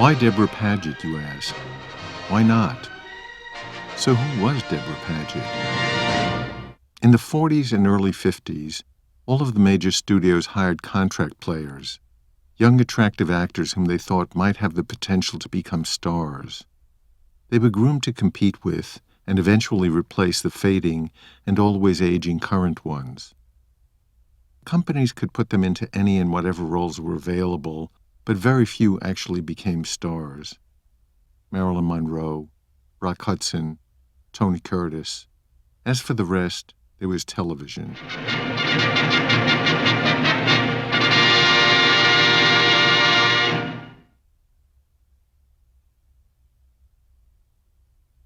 Why Deborah Paget, you ask? Why not? So who was Deborah Paget? In the 40s and early 50s, all of the major studios hired contract players, young attractive actors whom they thought might have the potential to become stars. They were groomed to compete with and eventually replace the fading and always aging current ones. Companies could put them into any and whatever roles were available, but very few actually became stars. Marilyn Monroe, Rock Hudson, Tony Curtis. As for the rest, there was television.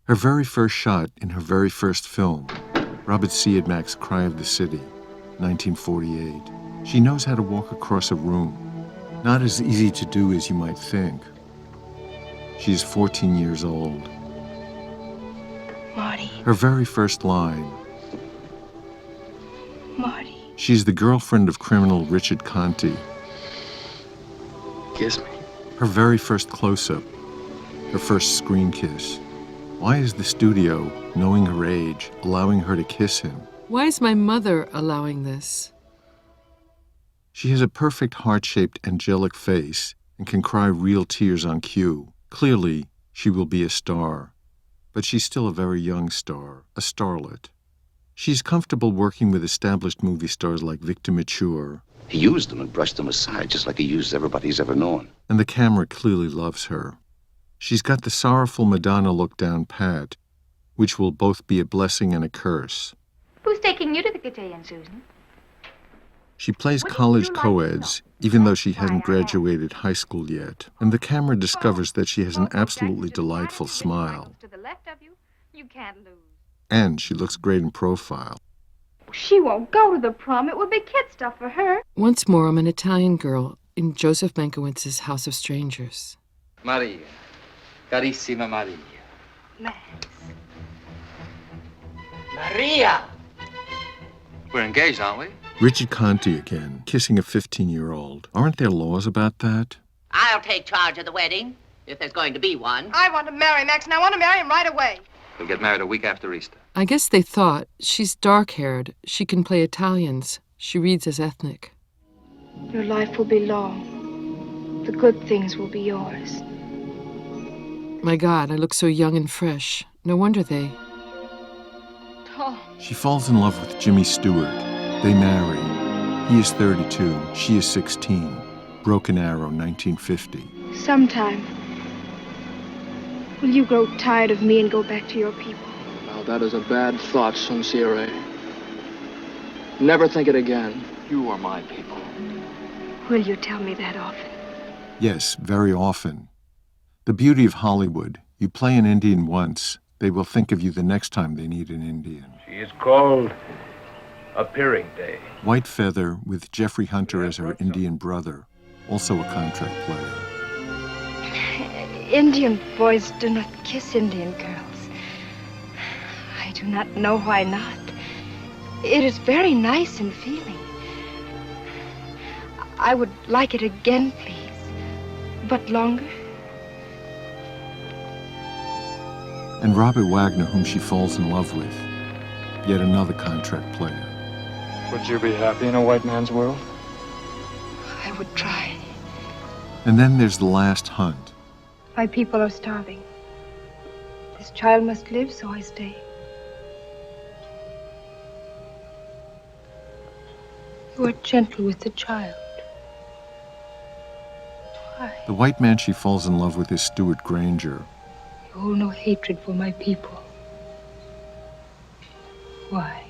Her very first shot in her very first film, Robert Siodmak's Cry of the City, 1948. She knows how to walk across a room. Not as easy to do as you might think. She is 14 years old. Marty. Her very first line. Marty. She's the girlfriend of criminal Richard Conte. Kiss me. Her very first close-up. Her first screen kiss. Why is the studio, knowing her age, allowing her to kiss him? Why is my mother allowing this? She has a perfect heart-shaped angelic face and can cry real tears on cue. Clearly, she will be a star. But she's still a very young star, a starlet. She's comfortable working with established movie stars like Victor Mature. He used them and brushed them aside, just like he used everybody he's ever known. And the camera clearly loves her. She's got the sorrowful Madonna look down pat, which will both be a blessing and a curse. Who's taking you to the cotillion, Susan? She plays college co-eds, even though she hasn't graduated high school yet, and the camera discovers that she has an absolutely delightful smile. And she looks great in profile. She won't go to the prom. It would be kid stuff for her. Once more, I'm an Italian girl in Joseph Mankiewicz's House of Strangers. Maria. Carissima Maria. Max. Maria! We're engaged, aren't we? Richard Conte again, kissing a 15-year-old. Aren't there laws about that? I'll take charge of the wedding, if there's going to be one. I want to marry Max, and I want to marry him right away. We'll get married a week after Easter. I guess they thought, she's dark-haired, she can play Italians, she reads as ethnic. Your life will be long. The good things will be yours. My God, I look so young and fresh. No wonder they... Oh. She falls in love with Jimmy Stewart. They marry. He is 32, she is 16. Broken Arrow, 1950. Sometime, will you grow tired of me and go back to your people? Now, that is a bad thought, Sincere. Never think it again. You are my people. Will you tell me that often? Yes, very often. The beauty of Hollywood, you play an Indian once, they will think of you the next time they need an Indian. She is called Appearing Day. White Feather with Jeffrey Hunter as her Indian brother, also a contract player. Indian boys do not kiss Indian girls. I do not know why not. It is very nice and feeling. I would like it again, please. But longer. And Robert Wagner, whom she falls in love with. Yet another contract player. Would you be happy in a white man's world? I would try. And then there's The Last Hunt. My people are starving. This child must live, so I stay. You are gentle with the child. Why? The white man she falls in love with is Stuart Granger. You hold no hatred for my people. Why?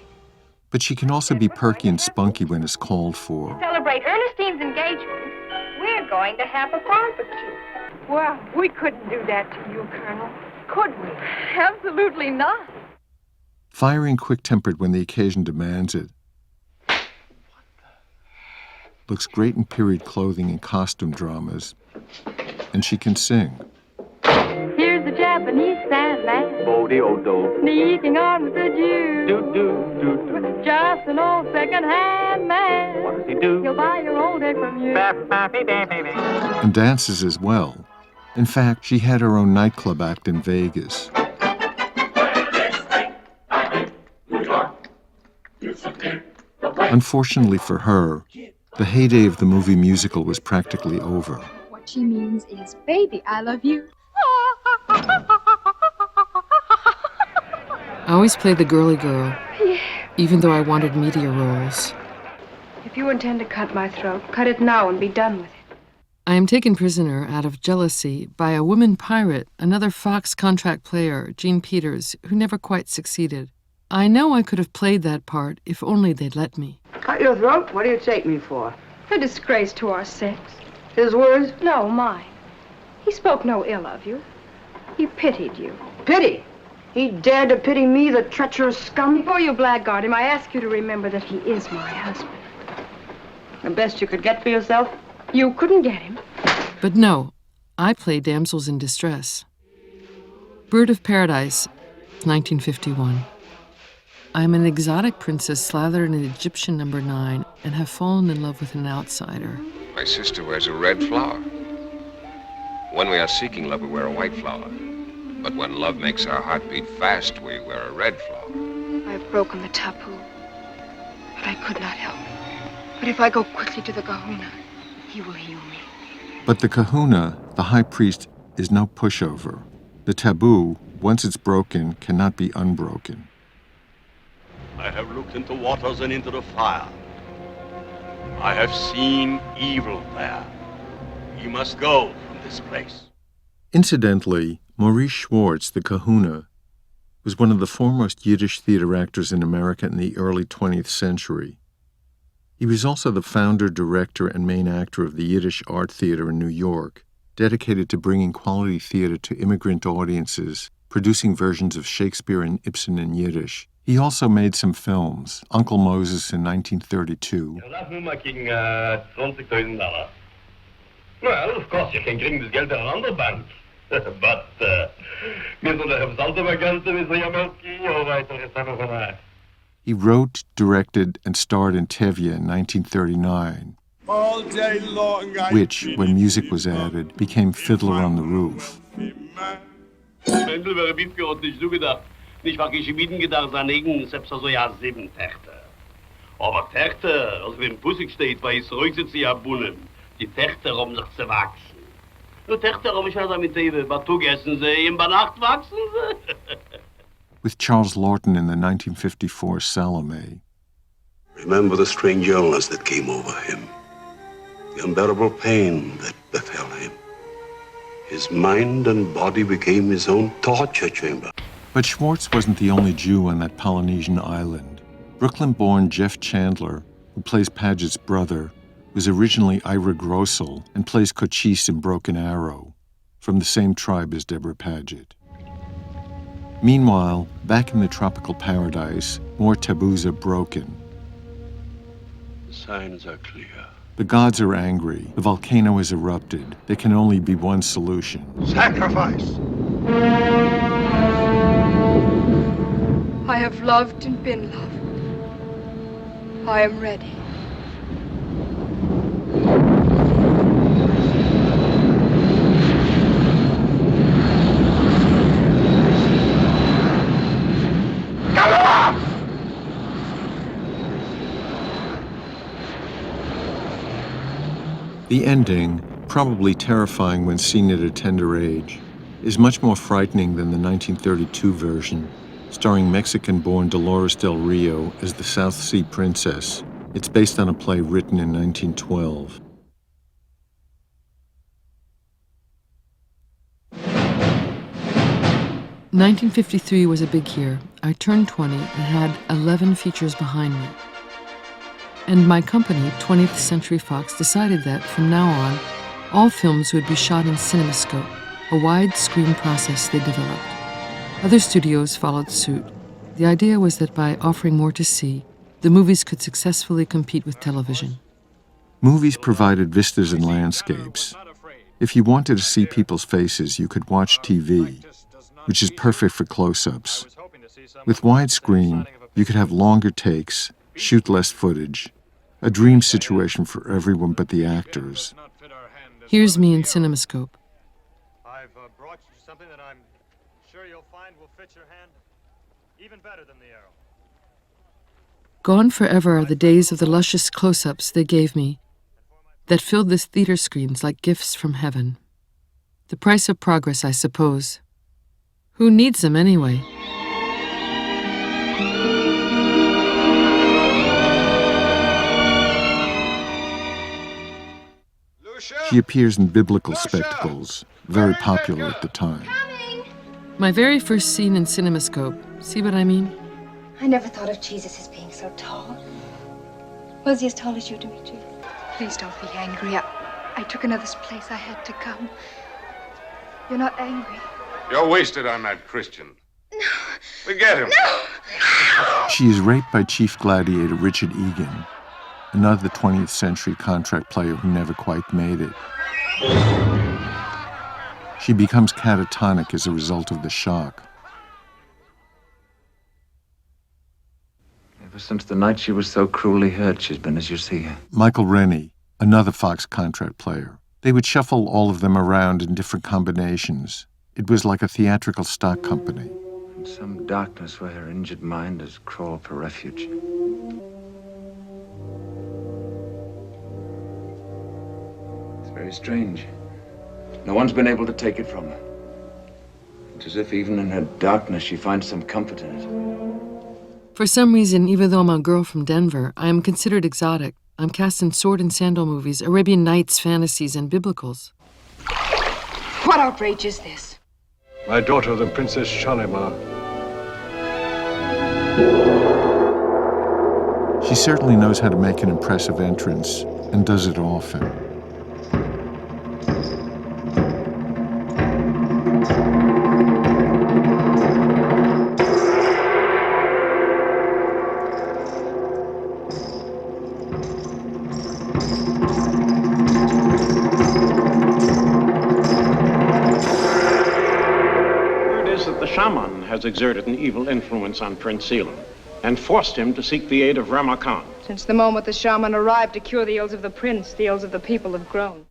But she can also be perky and spunky when it's called for. Celebrate Ernestine's engagement. We're going to have a barbecue. Well, we couldn't do that to you, Colonel. Could we? Absolutely not. Fiery and quick-tempered when the occasion demands it. Looks great in period clothing and costume dramas. And she can sing. Here's the Japanese Sandman. Bodhi-o-do. Sneaking on with the Jew. Do-do-do-do. Just an old second-hand man. What does he do? He'll buy your old egg from you. And dances as well. In fact, she had her own nightclub act in Vegas. Unfortunately for her, the heyday of the movie musical was practically over. What she means is, baby, I love you. I always played the girly girl, even though I wanted media roles. If you intend to cut my throat, cut it now and be done with it. I am taken prisoner out of jealousy by a woman pirate, another Fox contract player, Jean Peters, who never quite succeeded. I know I could have played that part if only they'd let me. Cut your throat? What do you take me for? A disgrace to our sex. His words? No, mine. He spoke no ill of you. He pitied you. Pity? He dared to pity me, the treacherous scum? Before you blackguard him, I ask you to remember that he is my husband. The best you could get for yourself? You couldn't get him. But no, I play damsels in distress. Bird of Paradise, 1951. I am an exotic princess slathered in Egyptian number 9 and have fallen in love with an outsider. My sister wears a red flower. When we are seeking love, we wear a white flower. But when love makes our heart beat fast, we wear a red flower. I've broken the taboo, but I could not help it. But if I go quickly to the kahuna, he will heal me. But the kahuna, the high priest, is no pushover. The taboo, once it's broken, cannot be unbroken. I have looked into waters and into the fire. I have seen evil there. You must go from this place. Incidentally, Maurice Schwartz, the kahuna, was one of the foremost Yiddish theater actors in America in the early 20th century. He was also the founder, director, and main actor of the Yiddish Art Theater in New York, dedicated to bringing quality theater to immigrant audiences, producing versions of Shakespeare and Ibsen in Yiddish. He also made some films, Uncle Moses in 1932. Lass mir mal gegen $20,000. Well, of course, you can bring this Geld in another bank. But, wir sind doch Salzbergante, Mr. Jamelski, or weitere Sachen von euch. He wrote, directed, and starred in Tevye in 1939, All day long which, when music was added, became Fiddler on the Roof. Mendel wäre Wittke und nicht so gedacht. Nicht war geschmieden gedacht, anlegen, selbst also ja 7 Töchter. Aber Töchter, also wenn Pussig steht, weil es ruhig sitzt, ja Bullen. Die Töchter, um noch zu wachsen. Nur Töchter, um ich halt damit eben, Batu essen sie, in der Nacht wachsen sie. With Charles Lawton in the 1954 Salome. Remember the strange illness that came over him, the unbearable pain that befell him. His mind and body became his own torture chamber. But Schwartz wasn't the only Jew on that Polynesian island. Brooklyn-born Jeff Chandler, who plays Paget's brother, was originally Ira Grossel and plays Cochise in Broken Arrow, from the same tribe as Deborah Paget. Meanwhile, back in the tropical paradise, more taboos are broken. The signs are clear. The gods are angry. The volcano has erupted. There can only be one solution. Sacrifice! I have loved and been loved. I am ready. The ending, probably terrifying when seen at a tender age, is much more frightening than the 1932 version, starring Mexican-born Dolores Del Rio as the South Sea Princess. It's based on a play written in 1912. "1953 was a big year. I turned 20 and had 11 features behind me. And my company, 20th Century Fox, decided that, from now on, all films would be shot in CinemaScope, a wide-screen process they developed. Other studios followed suit. The idea was that by offering more to see, the movies could successfully compete with television. Movies provided vistas and landscapes. If you wanted to see people's faces, you could watch TV, which is perfect for close-ups. With widescreen, you could have longer takes, shoot less footage, a dream situation for everyone but the actors. Here's me in CinemaScope. Something that I'm sure you'll find will fit your hand even better than the arrow. Gone forever are the days of the luscious close-ups they gave me that filled this theater screens like gifts from heaven. The price of progress, I suppose. Who needs them anyway? She appears in biblical spectacles, very popular at the time. My very first scene in CinemaScope. See what I mean? I never thought of Jesus as being so tall. Was he as tall as you, Dimitri? Please don't be angry. I took another's place. I had to come. You're not angry. You're wasted on that Christian. No. Forget him. No! She is raped by Chief Gladiator Richard Egan, another 20th century contract player who never quite made it. She becomes catatonic as a result of the shock. Ever since the night she was so cruelly hurt, she's been as you see her. Michael Rennie, another Fox contract player. They would shuffle all of them around in different combinations. It was like a theatrical stock company. In some darkness where her injured mind has crawled for refuge. It's very strange. No one's been able to take it from her. It's as if even in her darkness she finds some comfort in it. For some reason, even though I'm a girl from Denver, I am considered exotic. I'm cast in sword and sandal movies, Arabian Nights, fantasies, and biblicals. What outrage is this? My daughter, the Princess Shalimar. She certainly knows how to make an impressive entrance, and does it often. Shaman has exerted an evil influence on Prince Selim and forced him to seek the aid of Rama Khan. Since the moment the shaman arrived to cure the ills of the prince, the ills of the people have grown.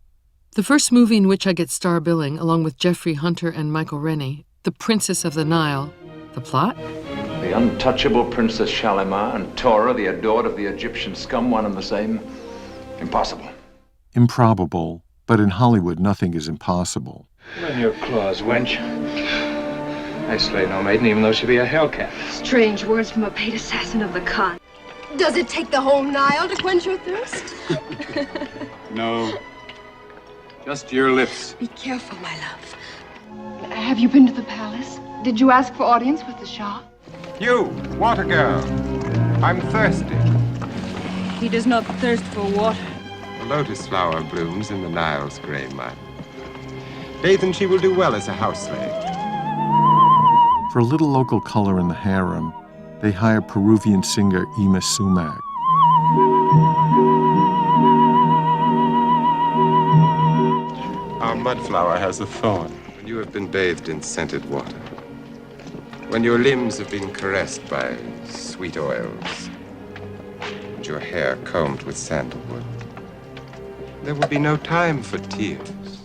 The first movie in which I get star billing, along with Jeffrey Hunter and Michael Rennie, The Princess of the Nile. The plot? The untouchable Princess Shalimar and Torah, the adored of the Egyptian scum, one and the same. Impossible. Improbable, but in Hollywood nothing is impossible. Lend your claws, wench. I slay no maiden, even though she be a hellcat. Strange words from a paid assassin of the Khan. Does it take the whole Nile to quench your thirst? No. Just your lips. Be careful, my love. Have you been to the palace? Did you ask for audience with the Shah? You, water girl. I'm thirsty. He does not thirst for water. The lotus flower blooms in the Nile's gray mud. Dathan, she will do well as a house slave. For a little local color in the harem, they hire Peruvian singer Ima Sumac. Our mudflower has a thorn. When you have been bathed in scented water, when your limbs have been caressed by sweet oils, and your hair combed with sandalwood, there will be no time for tears.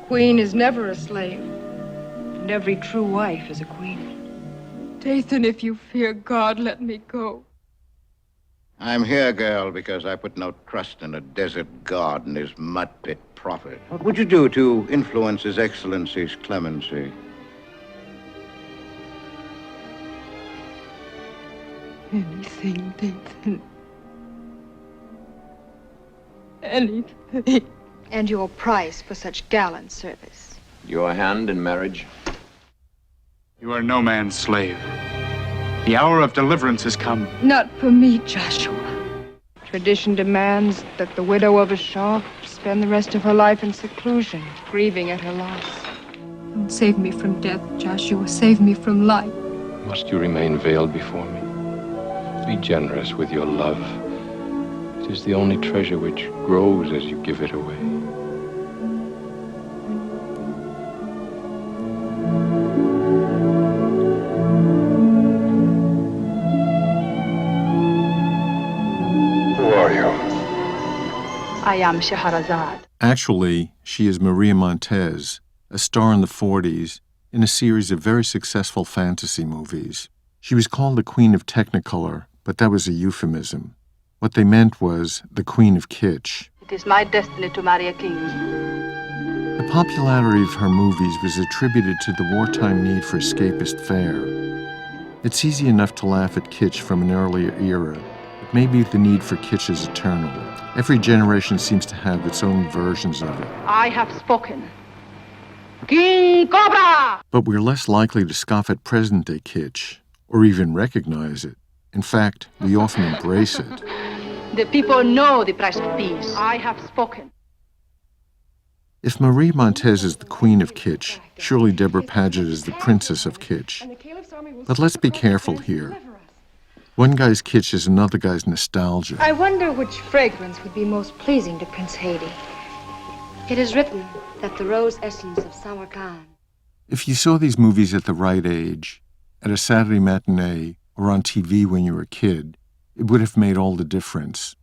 Queen is never a slave. And every true wife is a queen. Dathan, if you fear God, let me go. I'm here, girl, because I put no trust in a desert god and his mud pit prophet. What would you do to influence His Excellency's clemency? Anything, Dathan. Anything. And your price for such gallant service? Your hand in marriage? You are no man's slave. The hour of deliverance has come. Not for me, Joshua. Tradition demands that the widow of a Shah spend the rest of her life in seclusion, grieving at her loss. Don't save me from death, Joshua. Save me from life. Must you remain veiled before me? Be generous with your love. It is the only treasure which grows as you give it away. I am Scheherazade. Actually, she is Maria Montez, a star in the 40s in a series of very successful fantasy movies. She was called the Queen of Technicolor, but that was a euphemism. What they meant was the Queen of Kitsch. It is my destiny to marry a king. The popularity of her movies was attributed to the wartime need for escapist fare. It's easy enough to laugh at kitsch from an earlier era, but maybe the need for kitsch is eternal. Every generation seems to have its own versions of it. I have spoken. King Cobra! But we're less likely to scoff at present-day kitsch, or even recognize it. In fact, we often embrace it. The people know the price of peace. I have spoken. If Marie Montez is the queen of kitsch, surely Deborah Paget is the princess of kitsch. But let's be careful here. One guy's kitsch is another guy's nostalgia. I wonder which fragrance would be most pleasing to Prince Hadi. It is written that the rose essence of Samarkand. If you saw these movies at the right age, at a Saturday matinee, or on TV when you were a kid, it would have made all the difference.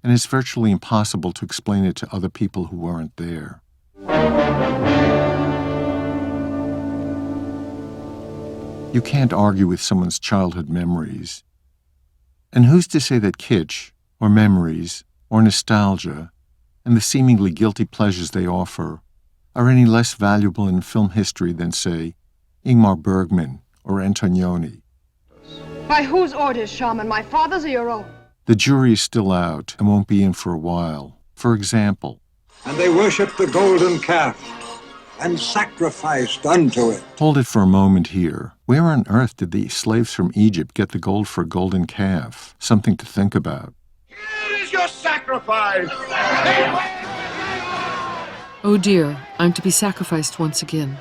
And it's virtually impossible to explain it to other people who weren't there. You can't argue with someone's childhood memories. And who's to say that kitsch, or memories, or nostalgia, and the seemingly guilty pleasures they offer are any less valuable in film history than, say, Ingmar Bergman or Antonioni? By whose orders, Shaman? My father's or your own? The jury is still out and won't be in for a while. For example, And they worshipped the golden calf and sacrificed unto it. hold it for a moment here. Where on earth did the slaves from Egypt get the gold for a golden calf? Something to think about. Here is your sacrifice. Oh dear, I'm to be sacrificed once again.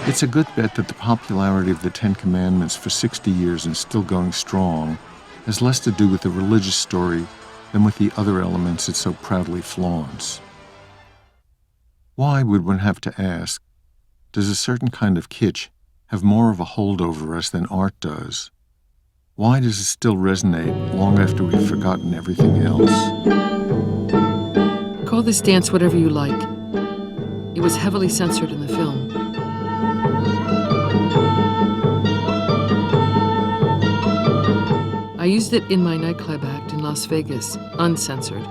It's a good bet that the popularity of the Ten Commandments for 60 years and still going strong has less to do with the religious story than with the other elements it so proudly flaunts. Why, would one have to ask, does a certain kind of kitsch have more of a hold over us than art does? Why does it still resonate long after we've forgotten everything else? Call this dance whatever you like. It was heavily censored in the film. I used it in my nightclub act in Las Vegas, uncensored,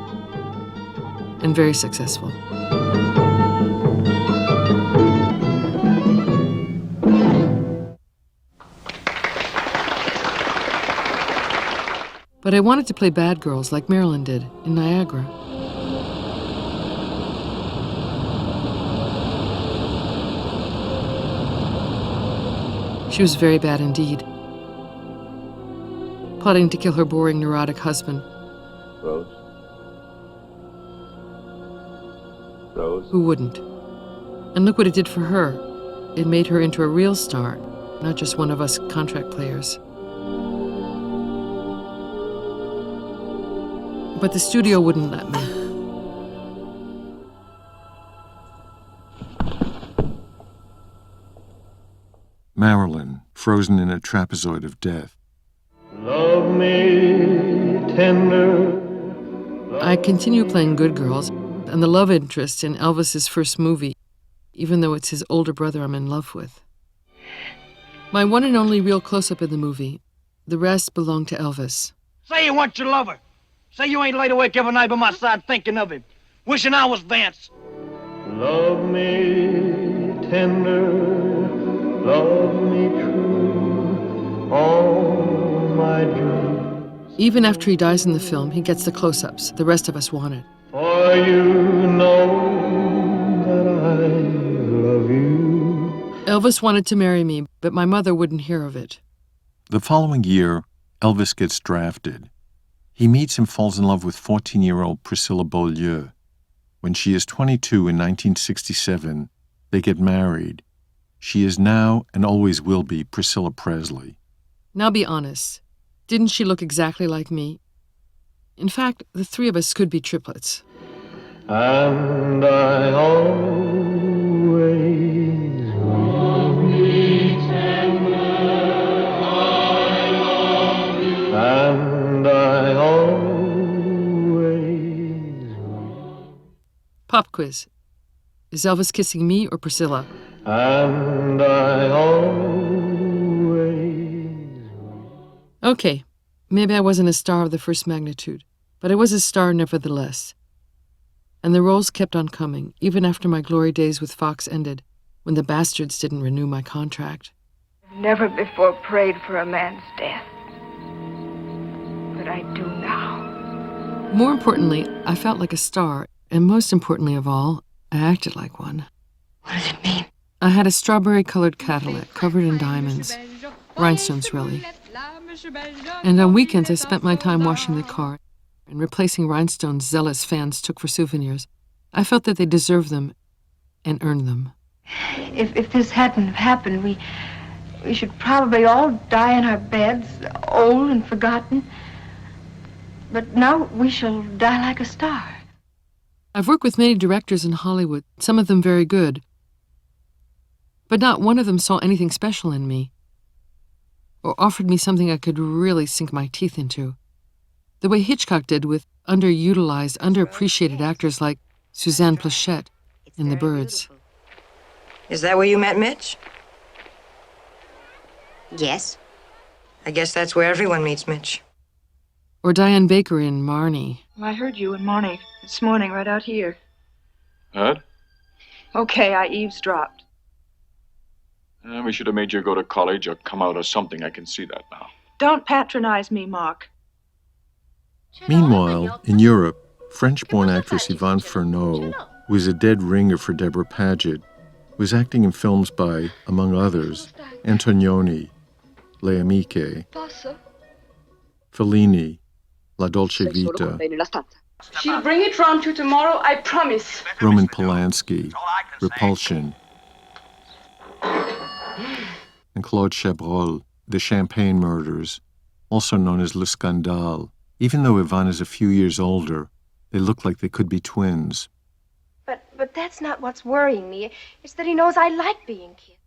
and very successful. But I wanted to play bad girls like Marilyn did in Niagara. She was very bad indeed, plotting to kill her boring, neurotic husband. Rose? Rose? Who wouldn't? And look what it did for her. It made her into a real star, not just one of us contract players. But the studio wouldn't let me. Marilyn, frozen in a trapezoid of death. Love me tender. I continue playing good girls and the love interest in Elvis's first movie, even though it's his older brother I'm in love with. My one and only real close-up in the movie. The rest belonged to Elvis. Say you want your lover. Say you ain't laid awake every night by my side thinking of him, wishing I was Vance. Love me tender, love me true, all my dreams. Even after he dies in the film, he gets the close-ups the rest of us wanted. For you know that I love you. Elvis wanted to marry me, but my mother wouldn't hear of it. The following year, Elvis gets drafted. He meets and falls in love with 14-year-old Priscilla Beaulieu. When she is 22 in 1967, they get married. She is now and always will be Priscilla Presley. Now be honest. Didn't she look exactly like me? In fact, the three of us could be triplets. And I always love me tender, I love you. And I always Pop quiz. Is Elvis kissing me or Priscilla? And I always... Okay, maybe I wasn't a star of the first magnitude, but I was a star nevertheless. And the roles kept on coming, even after my glory days with Fox ended, when the bastards didn't renew my contract. I've never before prayed for a man's death. But I do now. More importantly, I felt like a star, and most importantly of all, I acted like one. What does it mean? I had a strawberry-colored Cadillac covered in diamonds, rhinestones really. And on weekends, I spent my time washing the car and replacing rhinestones zealous fans took for souvenirs. I felt that they deserved them and earned them. If this hadn't happened, we should probably all die in our beds, old and forgotten. But now we shall die like a star. I've worked with many directors in Hollywood, some of them very good. But not one of them saw anything special in me, or offered me something I could really sink my teeth into. The way Hitchcock did with underutilized, underappreciated actors like Suzanne Pleshette in The Birds. Is that where you met Mitch? Yes. I guess that's where everyone meets Mitch. Or Diane Baker in Marnie. I heard you and Marnie this morning right out here. Heard? Okay, I eavesdropped. We should have made you go to college or come out or something. I can see that now. Don't patronize me, Mark. Meanwhile, in Europe, French-born actress Yvonne Furneaux, who was a dead ringer for Deborah Paget, was acting in films by, among others, Antonioni, Le Amiche, Fellini, La Dolce Vita, She'll bring it round to you tomorrow, I promise. Roman Polanski, Repulsion, and Claude Chabrol, The Champagne Murders, also known as Le Scandale. Even though Yvonne is a few years older, they look like they could be twins. But that's not what's worrying me. It's that he knows I like being kissed.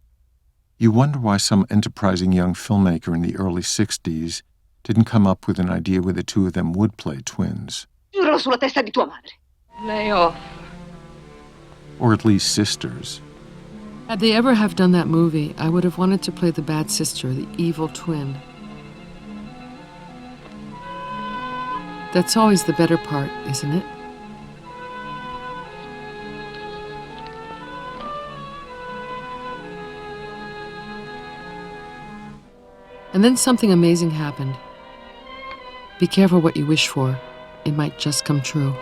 You wonder why some enterprising young filmmaker in the early 60s didn't come up with an idea where the two of them would play twins. Giuro sulla testa di tua madre. Lay off. Or at least sisters. Had they ever have done that movie, I would have wanted to play the bad sister, the evil twin. That's always the better part, isn't it? And then something amazing happened. Be careful what you wish for. It might just come true.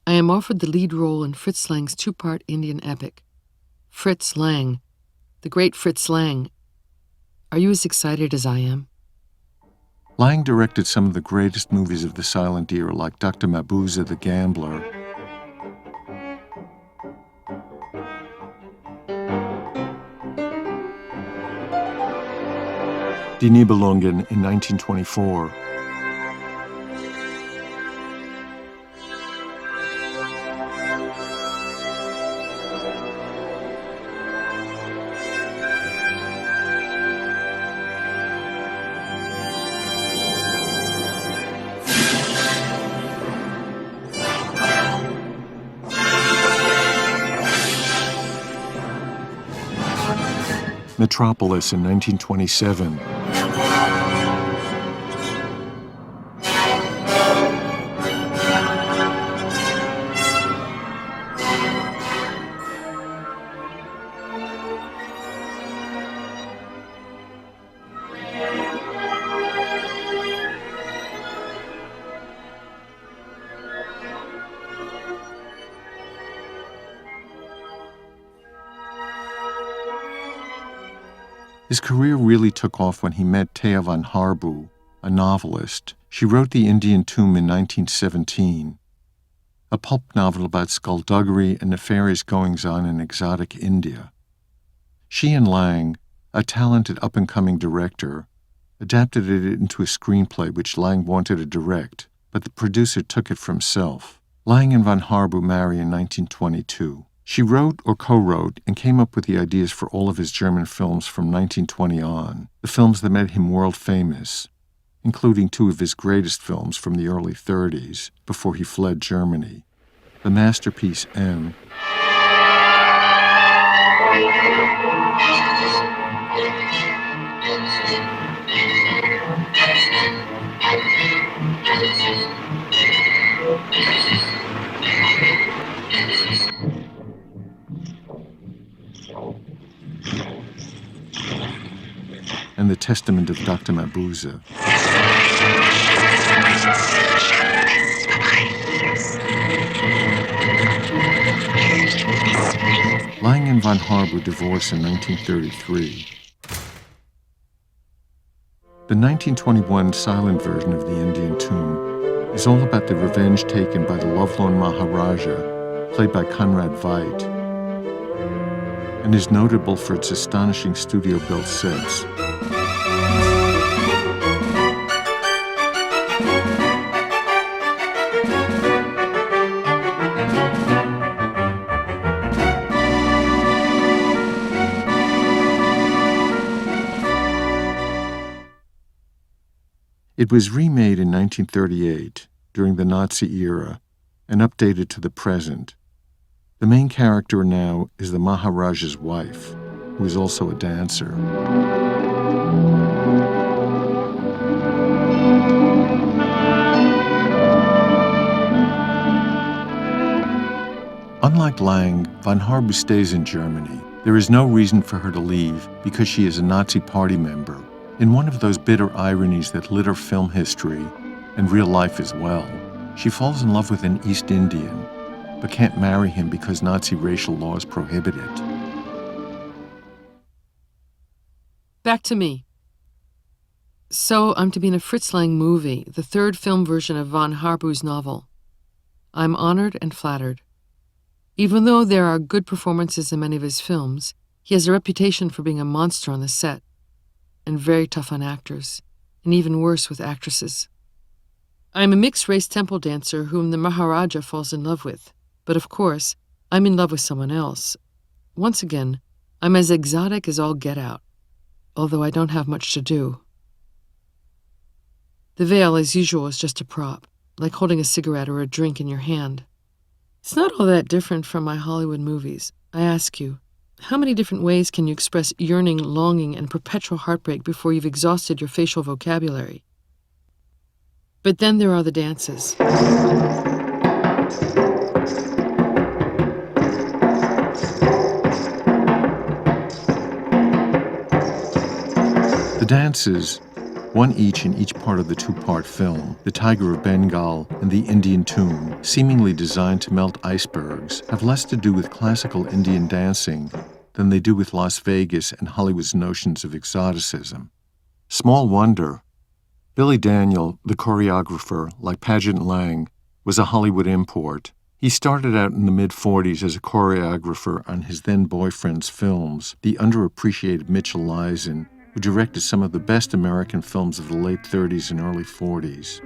I am offered the lead role in Fritz Lang's two-part Indian epic. Fritz Lang, the great Fritz Lang. Are you as excited as I am? Lang directed some of the greatest movies of the silent era, like Dr. Mabuse the Gambler, Die Nibelungen in 1924, Metropolis in 1927, His career really took off when he met Thea van Harboe, a novelist. She wrote The Indian Tomb in 1917, a pulp novel about skullduggery and nefarious goings-on in exotic India. She and Lang, a talented up-and-coming director, adapted it into a screenplay which Lang wanted to direct, but the producer took it for himself. Lang and van Harboe married in 1922. She wrote or co-wrote and came up with the ideas for all of his German films from 1920 on, the films that made him world famous, including two of his greatest films from the early 30s before he fled Germany. The masterpiece M and The Testament of Dr. Mabuse. Lang and von Harbour divorced in 1933. The 1921 silent version of The Indian Tomb is all about the revenge taken by the lovelorn Maharaja, played by Conrad Veidt, and is notable for its astonishing studio-built sets. It was remade in 1938 during the Nazi era and updated to the present. The main character now is the Maharaja's wife, who is also a dancer. Unlike Lang, von Harbour stays in Germany. There is no reason for her to leave because she is a Nazi Party member. In one of those bitter ironies that litter film history, and real life as well, she falls in love with an East Indian, but can't marry him because Nazi racial laws prohibit it. Back to me. So I'm to be in a Fritz Lang movie, the third film version of von Harbour's novel. I'm honored and flattered. Even though there are good performances in many of his films, he has a reputation for being a monster on the set, and very tough on actors, and even worse with actresses. I am a mixed-race temple dancer whom the Maharaja falls in love with, but of course, I'm in love with someone else. Once again, I'm as exotic as all get out, although I don't have much to do. The veil, as usual, is just a prop, like holding a cigarette or a drink in your hand. It's not all that different from my Hollywood movies. I ask you, how many different ways can you express yearning, longing, and perpetual heartbreak before you've exhausted your facial vocabulary? But then there are the dances. The dances, one each in each part of the two-part film, The Tiger of Bengal and The Indian Tomb, seemingly designed to melt icebergs, have less to do with classical Indian dancing than they do with Las Vegas and Hollywood's notions of exoticism. Small wonder. Billy Daniel, the choreographer, like Paget Lang, was a Hollywood import. He started out in the mid-40s as a choreographer on his then-boyfriend's films, the underappreciated Mitchell Leisen, who directed some of the best American films of the late 30s and early 40s.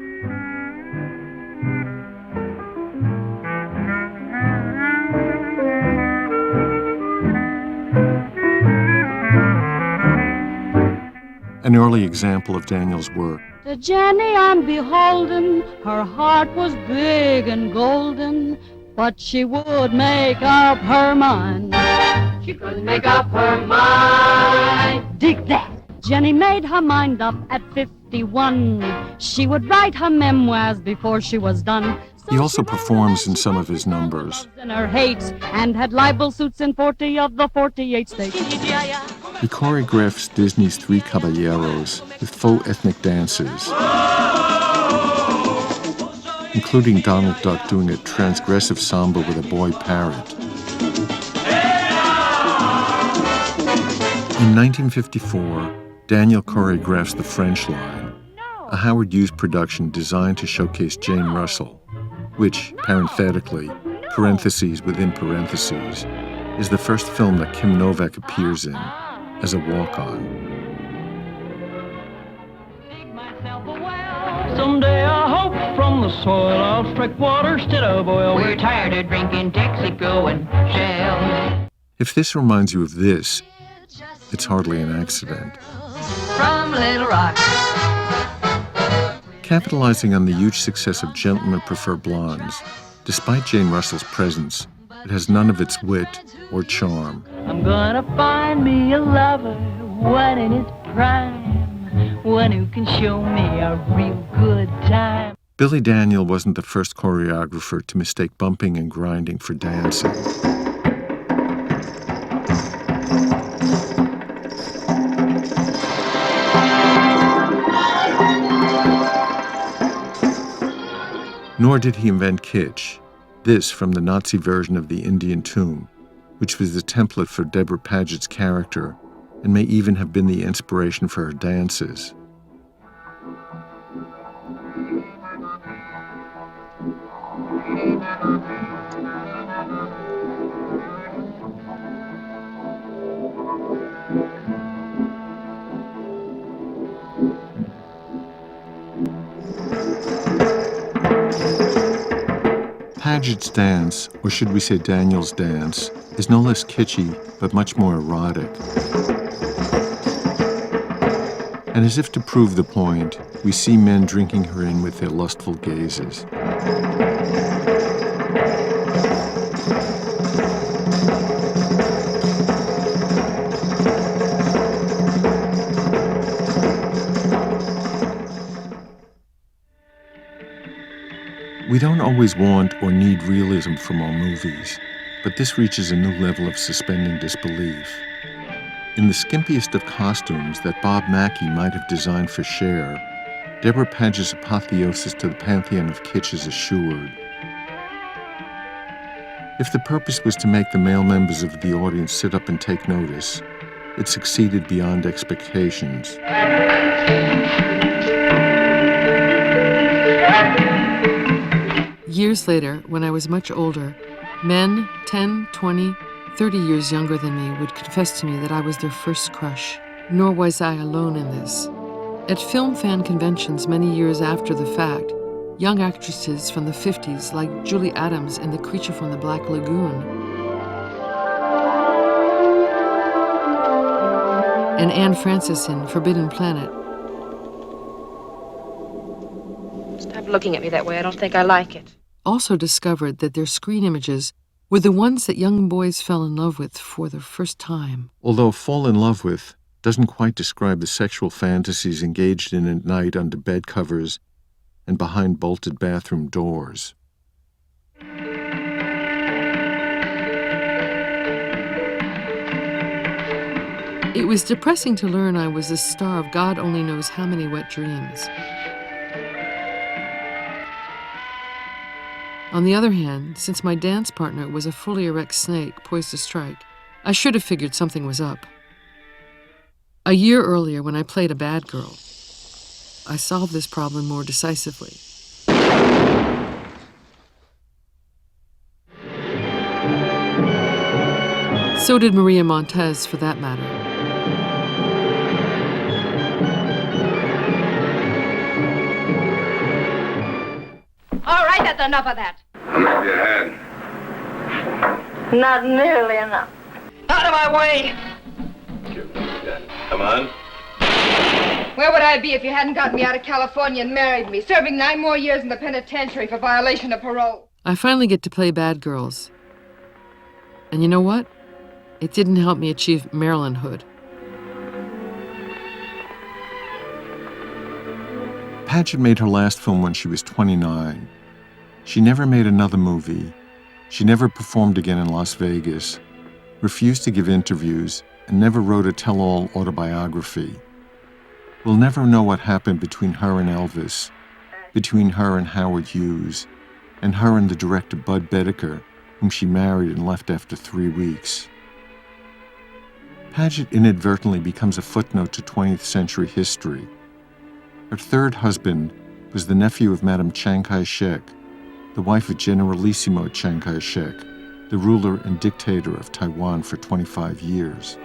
An early example of Daniel's work. To Jenny I'm beholden, her heart was big and golden, but she would make up her mind. She couldn't make up her mind. Dig that! Jenny made her mind up at 51. She would write her memoirs before she was done. He also performs in some of his numbers. In her hates and had libel suits in 40 of the 48 states. He choreographs Disney's Three Caballeros with faux ethnic dances, including Donald Duck doing a transgressive samba with a boy parrot. In 1954, Daniel choreographs The French Line, a Howard Hughes production designed to showcase Jane Russell, which, parenthetically, parentheses within parentheses, is the first film that Kim Novak appears in as a walk-on. Someday I hope from the soil I'll strike water instead of oil. We're tired of drinking Texaco and Shell. If this reminds you of this, it's hardly an accident. From Little Rock. Capitalizing on the huge success of Gentlemen Prefer Blondes, despite Jane Russell's presence, it has none of its wit or charm. I'm gonna find me a lover, one in his prime, one who can show me a real good time. Billy Daniel wasn't the first choreographer to mistake bumping and grinding for dancing. Nor did he invent kitsch, this from the Nazi version of the Indian Tomb, which was the template for Deborah Paget's character and may even have been the inspiration for her dances. Paget's dance, or should we say Daniel's dance, is no less kitschy, but much more erotic. And as if to prove the point, we see men drinking her in with their lustful gazes. We don't always want or need realism from our movies, but this reaches a new level of suspending disbelief. In the skimpiest of costumes that Bob Mackie might have designed for Cher, Deborah Paget's apotheosis to the pantheon of kitsch is assured. If the purpose was to make the male members of the audience sit up and take notice, it succeeded beyond expectations. Years later, when I was much older, men 10, 20, 30 years younger than me would confess to me that I was their first crush. Nor was I alone in this. At film fan conventions many years after the fact, young actresses from the 50s like Julie Adams in The Creature from the Black Lagoon and Anne Francis in Forbidden Planet. Stop looking at me that way. I don't think I like it. Also discovered that their screen images were the ones that young boys fell in love with for the first time. Although fall in love with doesn't quite describe the sexual fantasies engaged in at night under bed covers and behind bolted bathroom doors. It was depressing to learn I was the star of God only knows how many wet dreams. On the other hand, since my dance partner was a fully erect snake poised to strike, I should have figured something was up. A year earlier, when I played a bad girl, I solved this problem more decisively. So did Maria Montez, for that matter. All right, that's enough of that. How much have you had? Not nearly enough. Out of my way! Come on. Where would I be if you hadn't gotten me out of California and married me, serving 9 more years in the penitentiary for violation of parole? I finally get to play bad girls. And you know what? It didn't help me achieve Marylandhood. Paget made her last film when she was 29. She never made another movie. She never performed again in Las Vegas, refused to give interviews, and never wrote a tell-all autobiography. We'll never know what happened between her and Elvis, between her and Howard Hughes, and her and the director Bud Bedecker, whom she married and left after 3 weeks. Paget inadvertently becomes a footnote to 20th century history. Her third husband was the nephew of Madame Chiang Kai-shek, the wife of Generalissimo Chiang Kai-shek, the ruler and dictator of Taiwan for 25 years.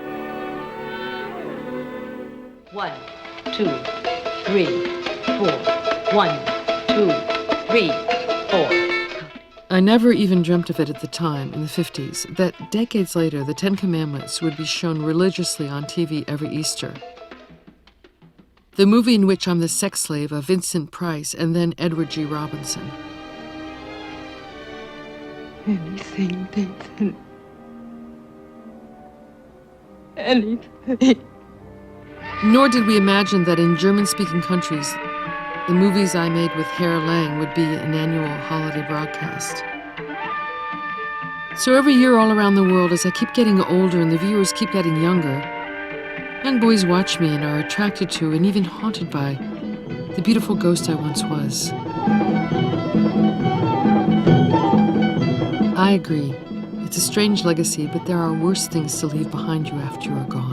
1, 2, 3, 4. 1, 2, 3, 4. I never even dreamt of it at the time, in the 50s, that decades later the Ten Commandments would be shown religiously on TV every Easter. the movie in which I'm the sex slave of Vincent Price and then Edward G. Robinson. Anything, Nathan. Anything. Nor did we imagine that in German-speaking countries, the movies I made with Hare Lang would be an annual holiday broadcast. So every year all around the world, as I keep getting older and the viewers keep getting younger, young boys watch me and are attracted to and even haunted by the beautiful ghost I once was. I agree. It's a strange legacy, but there are worse things to leave behind you after you are gone.